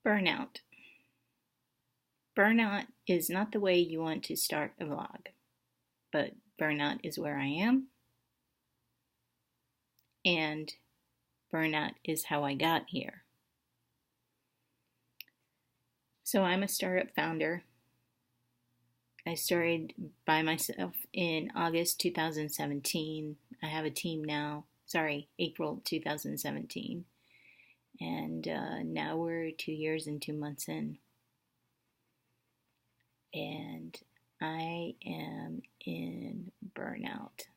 Burnout. Burnout is not the way you want to start a vlog, but burnout is where I am, and burnout is how I got here. So I'm a startup founder. I started by myself in August 2017. I have a team now, April 2017. And now we're 2 years and 2 months in. And I am in burnout.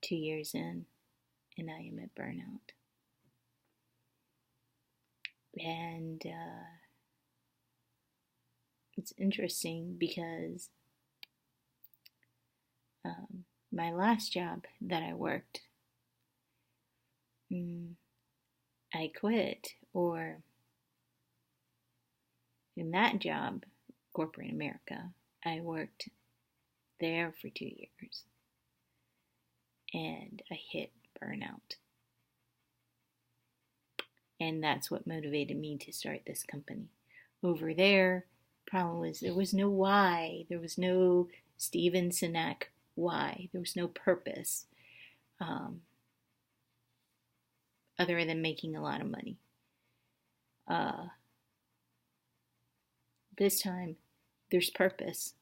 2 years in, and I am at burnout. And it's interesting because my last job that I worked, I quit, or in that job, corporate America, I worked there for 2 years and I hit burnout. And that's what motivated me to start this company. Over there, problem was there was no why. There was no Steven Sinek why. There was no purpose other than making a lot of money. This time, there's purpose,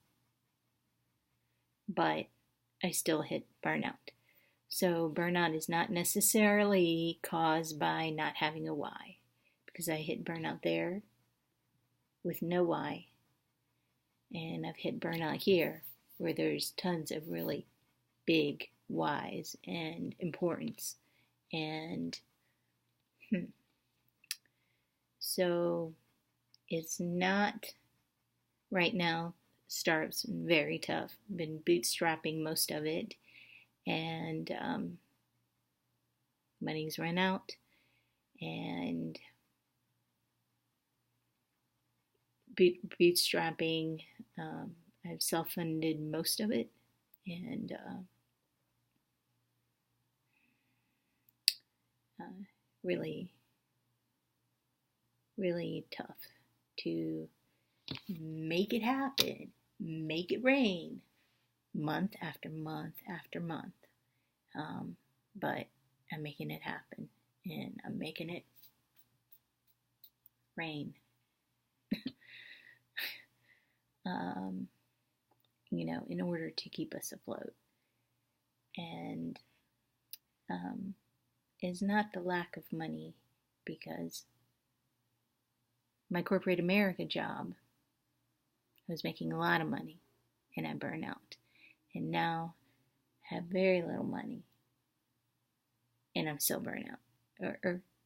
but I still hit burnout. So burnout is not necessarily caused by not having a why, because I hit burnout there with no why, and I've hit burnout here where there's tons of really big whys and importance. And so it's not right now. Startup's very tough. Been bootstrapping most of it, and money's run out, and bootstrapping. I've self-funded most of it, and really, really tough to make it happen, make it rain, month after month after month. But I'm making it happen, and I'm making it rain. In order to keep us afloat. And it's not the lack of money, because my corporate America job, I was making a lot of money, and I burned out. And now I have very little money, and I'm still burnt out,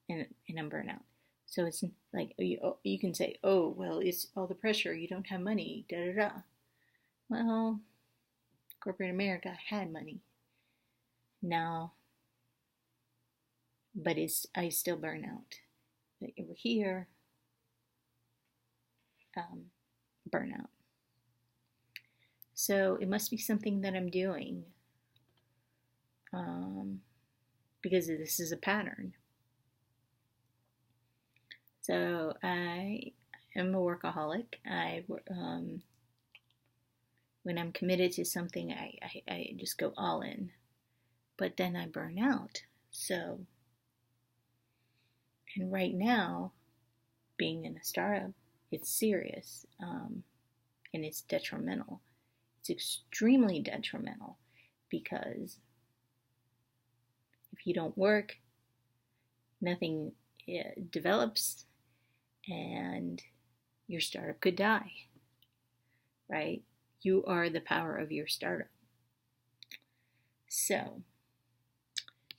and I'm burnt out. So it's like you can say, oh, well, it's all the pressure. You don't have money, da da da. Well, corporate America had money now, but I still burn out. But over here, burnout. So it must be something that I'm doing, because this is a pattern. So I am a workaholic. When I'm committed to something, I just go all in. But then I burn out. So, and right now, being in a startup, it's serious, and it's detrimental. It's extremely detrimental, because if you don't work, nothing develops, and your startup could die, right? You are the power of your startup. So,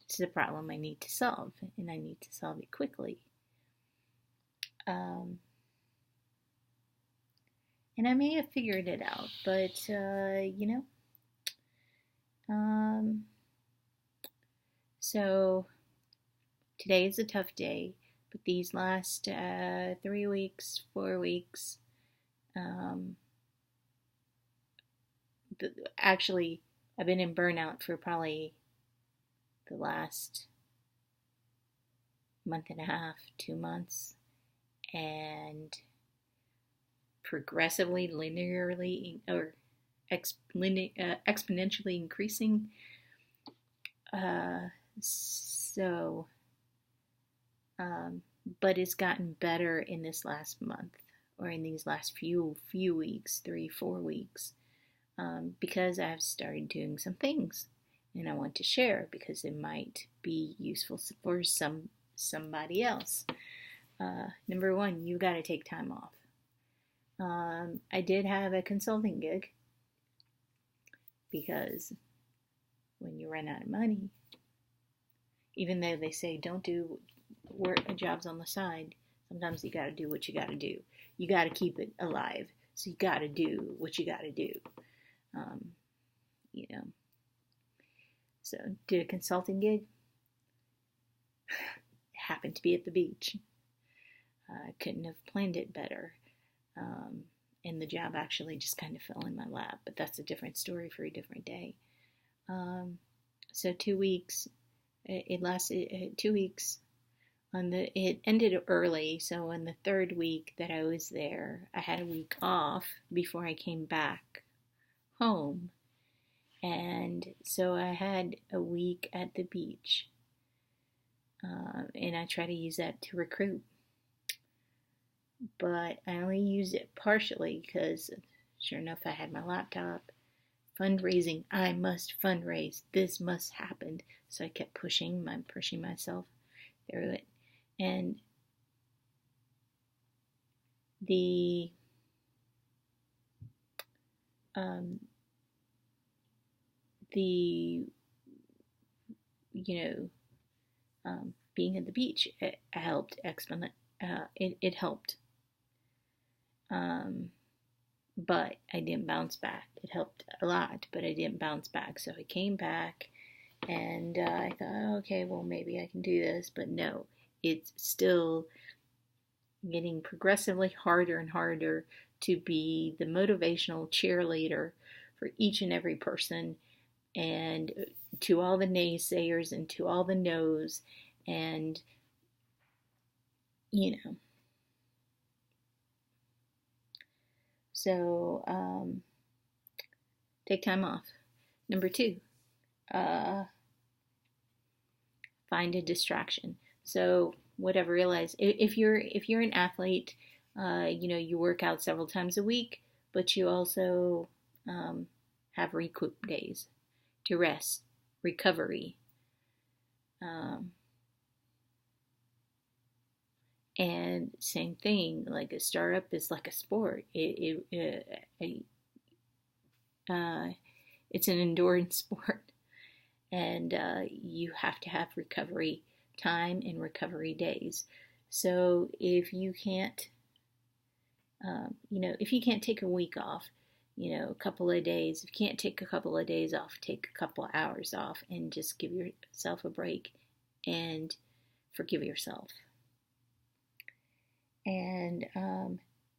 it's a problem I need to solve, and I need to solve it quickly. And I may have figured it out, but, so today is a tough day, but these last 3 weeks, 4 weeks, actually, I've been in burnout for probably the last month and a half, 2 months, and progressively, linearly, or exponentially increasing. So, but it's gotten better in this last month, or in these last few weeks, 3-4 weeks, because I've started doing some things, and I want to share because it might be useful for somebody else. Number one, you got to take time off. I did have a consulting gig because when you run out of money, even though they say don't do jobs on the side, sometimes you got to do what you got to do. You got to keep it alive, so you got to do what you got to do. You know. So did a consulting gig. Happened to be at the beach. I couldn't have planned it better. And the job actually just kind of fell in my lap, but that's a different story for a different day. So 2 weeks, it lasted 2 weeks. It ended early, so on the third week that I was there, I had a week off before I came back home. And so I had a week at the beach, and I try to use that to recruit. But I only used it partially because, sure enough, I had my laptop. Fundraising, I must fundraise. This must happen. So I kept pushing myself through it. And the being at the beach, it helped it helped. But I didn't bounce back. It helped a lot, but I didn't bounce back. So I came back, and I thought, okay, well, maybe I can do this. But no, it's still getting progressively harder and harder to be the motivational cheerleader for each and every person, and to all the naysayers and to all the no's, and So take time off. Number 2, find a distraction. So what I've realized, if you're an athlete, you work out several times a week, but you also have recoup days to rest, recovery. And same thing, like a startup is like a sport. It's an endurance sport, and you have to have recovery time and recovery days. So if you can't, take a week off, a couple of days. If you can't take a couple of days off, take a couple of hours off, and just give yourself a break and forgive yourself. And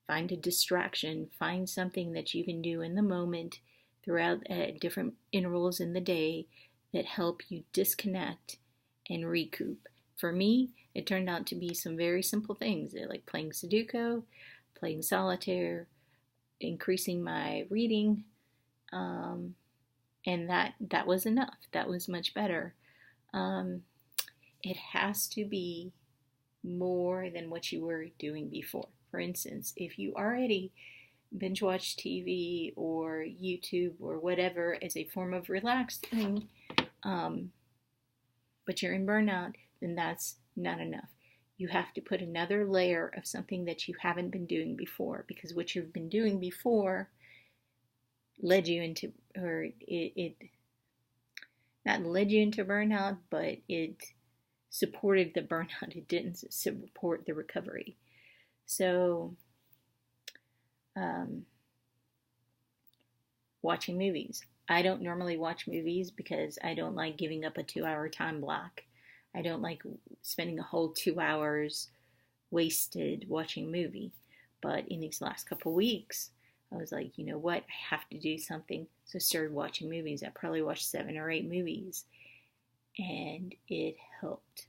find a distraction. Find something that you can do in the moment throughout different intervals in the day that help you disconnect and recoup. For me, it turned out to be some very simple things, like playing Sudoku, playing solitaire, increasing my reading, and that was enough. That was much better. It has to be more than what you were doing before. For instance, if you already binge watch TV or YouTube or whatever as a form of relaxing, but you're in burnout, then that's not enough. You have to put another layer of something that you haven't been doing before, because what you've been doing before led you into, or it not led you into burnout, but it supported the burnout. It didn't support the recovery. So, watching movies. I don't normally watch movies because I don't like giving up a 2-hour time block. I don't like spending a whole 2 hours wasted watching a movie. But in these last couple weeks, I was like, you know what? I have to do something. So I started watching movies. I probably watched 7 or 8 movies. And it helped.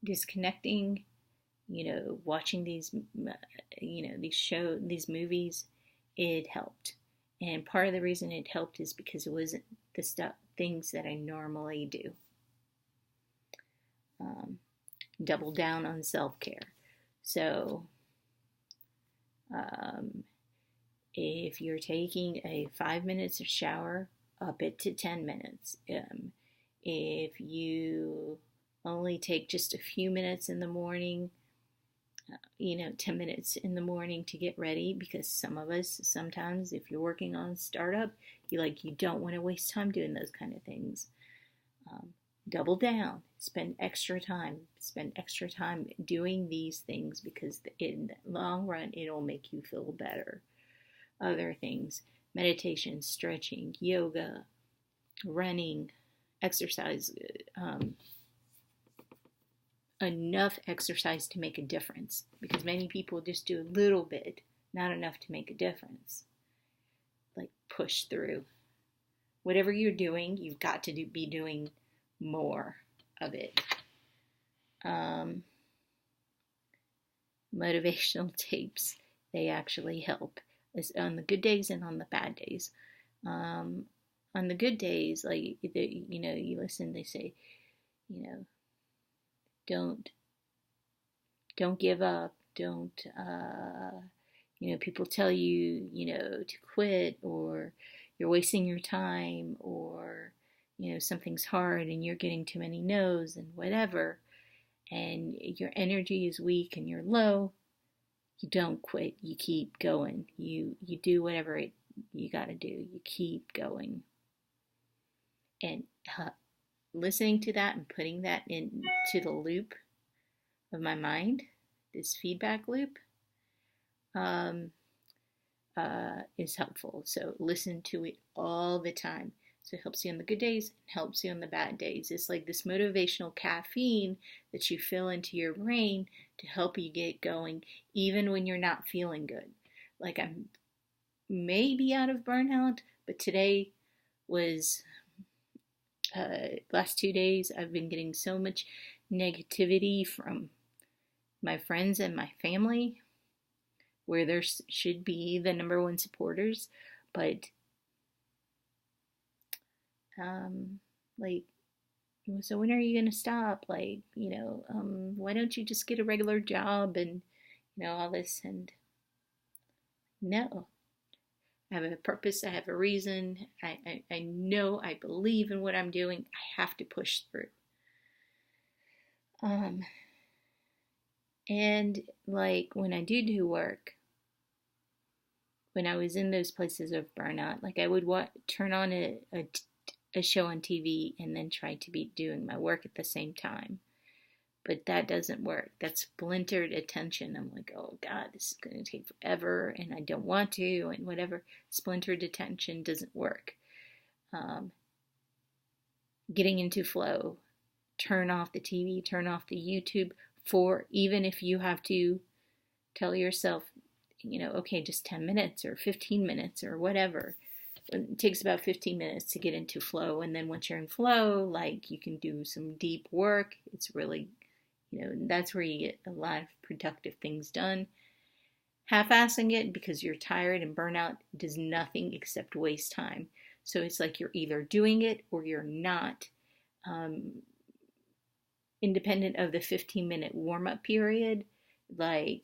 Disconnecting watching these, these movies, it helped. And part of the reason it helped is because it wasn't the things that I normally do. Double down on self-care. So, if you're taking a 5 minutes of shower, up it to 10 minutes. If you only take just a few minutes in the morning, 10 minutes in the morning to get ready, because some of us, sometimes if you're working on startup, you don't want to waste time doing those kind of things. Double down, spend extra time doing these things, because in the long run, it'll make you feel better. Other things, meditation, stretching, yoga, running, exercise, enough exercise to make a difference, because many people just do a little bit, not enough to make a difference. Push through. Whatever you're doing, you've got to be doing more of it. Motivational tapes, they actually help. It's on the good days and on the bad days. On the good days, you listen, they say, don't give up. Don't, people tell you, to quit, or you're wasting your time, or, something's hard and you're getting too many no's and whatever, and your energy is weak and you're low. You don't quit. You keep going. You do whatever you got to do. You keep going. And listening to that and putting that into the loop of my mind, this feedback loop, is helpful. So listen to it all the time. So it helps you on the good days, and helps you on the bad days. It's like this motivational caffeine that you fill into your brain to help you get going, even when you're not feeling good. I'm maybe out of burnout, but today was, last 2 days, I've been getting so much negativity from my friends and my family, where there should be the number one supporters, but so when are you going to stop? Why don't you just get a regular job and, all this? And no, I have a purpose. I have a reason. I know, I believe in what I'm doing. I have to push through. And when I do work, when I was in those places of burnout, I would turn on a show on TV and then try to be doing my work at the same time. But that doesn't work. That's splintered attention. I'm like, oh God, this is going to take forever and I don't want to, and whatever. Splintered attention doesn't work. Getting into flow. Turn off the TV, turn off the YouTube, even if you have to tell yourself, okay, just 10 minutes or 15 minutes or whatever. It takes about 15 minutes to get into flow. And then once you're in flow, you can do some deep work. It's really, that's where you get a lot of productive things done. Half-assing it because you're tired, and burnout does nothing except waste time. So it's you're either doing it or you're not. Independent of the 15-minute warm-up period, a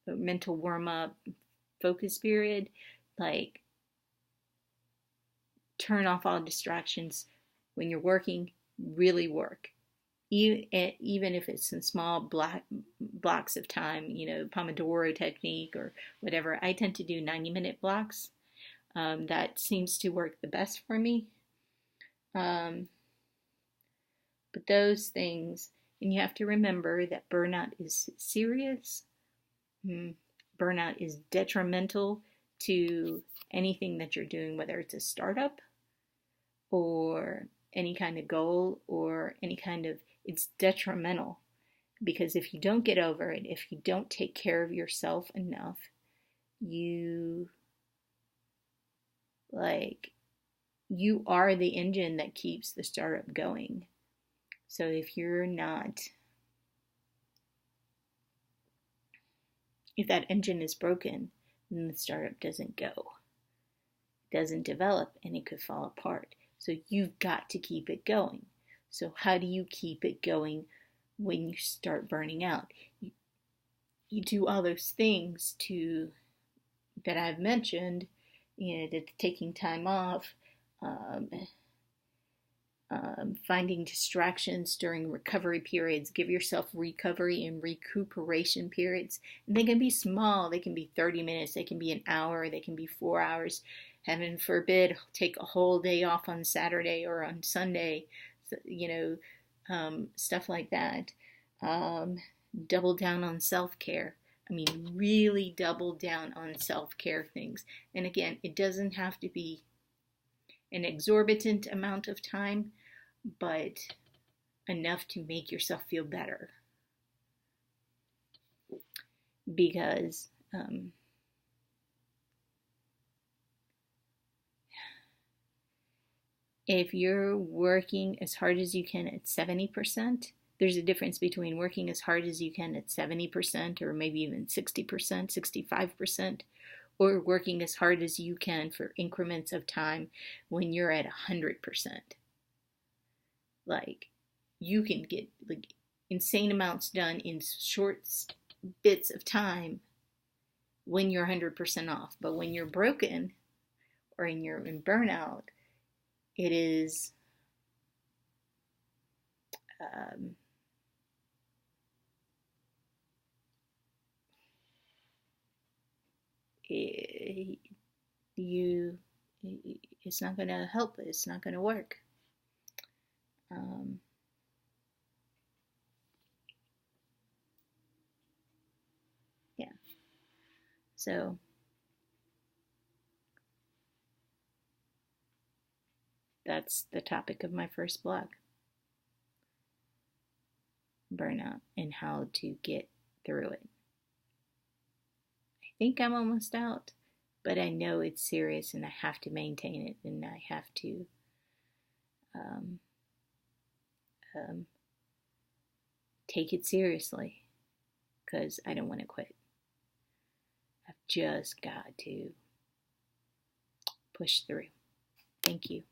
mental warm-up focus period, turn off all distractions. When you're working, really work. Even if it's in small blocks of time, Pomodoro technique or whatever. I tend to do 90-minute blocks. That seems to work the best for me. But those things, and you have to remember that burnout is serious. Burnout is detrimental to anything that you're doing, whether it's a startup or any kind of goal or it's detrimental, because if you don't get over it, if you don't take care of yourself enough, you are the engine that keeps the startup going. So if you're not if that engine is broken, then the startup doesn't go, doesn't develop, and it could fall apart. So you've got to keep it going. So how do you keep it going when you start burning out? You do all those things that I've mentioned, taking time off, um, finding distractions during recovery periods. Give yourself recovery and recuperation periods. And they can be small. They can be 30 minutes. They can be an hour. They can be 4 hours. Heaven forbid, take a whole day off on Saturday or on Sunday. Stuff like that. Double down on self-care. I mean, really double down on self-care things. And again, it doesn't have to be an exorbitant amount of time, but enough to make yourself feel better. Because if you're working as hard as you can at 70%, there's a difference between working as hard as you can at 70% or maybe even 60%, 65%, or working as hard as you can for increments of time when you're at 100%. Like, you can get like insane amounts done in short bits of time when you're 100% off. But when you're broken or you're in burnout, it is it's not going to help. It's not going to work. Yeah. So that's the topic of my first blog. Burnout and how to get through it. I think I'm almost out, but I know it's serious and I have to maintain it, and I have to take it seriously because I don't want to quit. I've just got to push through. Thank you.